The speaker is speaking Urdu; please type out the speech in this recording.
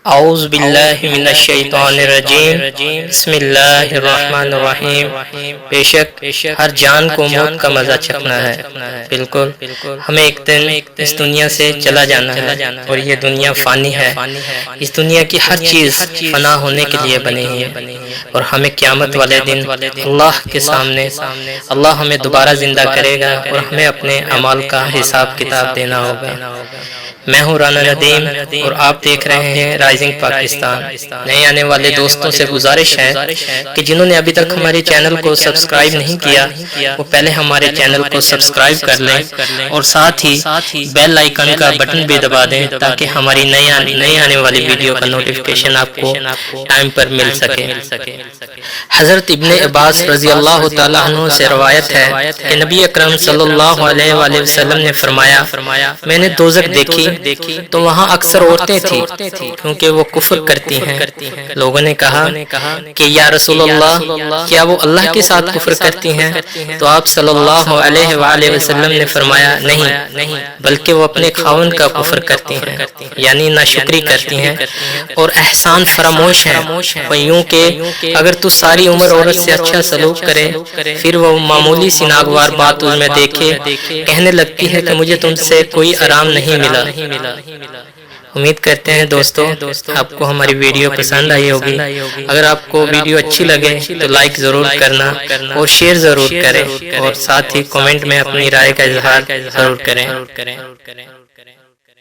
اعوذ باللہ من الشیطان الرجیم بسم اللہ الرحمن الرحیم۔ بے شک ہر جان کو موت کا مزہ چکھنا ہے، بالکل ہمیں ایک دن اس دنیا سے چلا جانا ہے اور یہ دنیا فانی ہے۔ اس دنیا کی ہر چیز فنا ہونے کے لیے بنی ہے اور ہمیں قیامت والے دن اللہ کے سامنے اللہ ہمیں دوبارہ زندہ کرے گا اور ہمیں اپنے اعمال کا حساب کتاب دینا ہوگا۔ میں ہوں رانا ندیم اور آپ دیکھ رہے ہیں رائزنگ پاکستان۔ نئے آنے والے دوستوں سے گزارش ہے کہ جنہوں نے ابھی تک ہمارے چینل کو سبسکرائب نہیں کیا وہ پہلے ہمارے چینل کو سبسکرائب کر لیں اور ساتھ ہی بیل آئیکن کا بٹن بھی دبا دیں تاکہ ہماری نئی آنے والی ویڈیو کا نوٹیفیکیشن آپ کو ٹائم پر مل سکے۔ حضرت ابن عباس رضی اللہ تعالیٰ عنہ سے روایت ہے کہ نبی اکرم صلی اللہ علیہ وآلہ وسلم نے فرمایا، میں نے دوزخ دیکھی تو وہاں اکثر عورتیں تھیں کیونکہ وہ کفر کرتی ہیں۔ لوگوں نے کہا کہ یا رسول اللہ کیا وہ اللہ کے ساتھ کفر کرتی ہیں؟ تو آپ صلی اللہ علیہ وآلہ وسلم نے فرمایا نہیں بلکہ وہ اپنے خاوند کا کفر کرتی ہیں، یعنی ناشکری کرتی ہیں اور احسان فراموش ہیں۔ وہ یوں کہ اگر تو ساری عمر عورت سے اچھا سلوک کرے پھر وہ معمولی سی ناگوار بات اس میں دیکھے کہنے لگتی ہے کہ مجھے تم سے کوئی آرام نہیں ملا۔ امید کرتے ہیں دوستو آپ کو ہماری ویڈیو پسند آئی ہوگی۔ اگر آپ کو ویڈیو اچھی لگے تو لائک ضرور کرنا اور شیئر ضرور کریں اور ساتھ ہی کمنٹ میں اپنی رائے کا اظہار ضرور کریں۔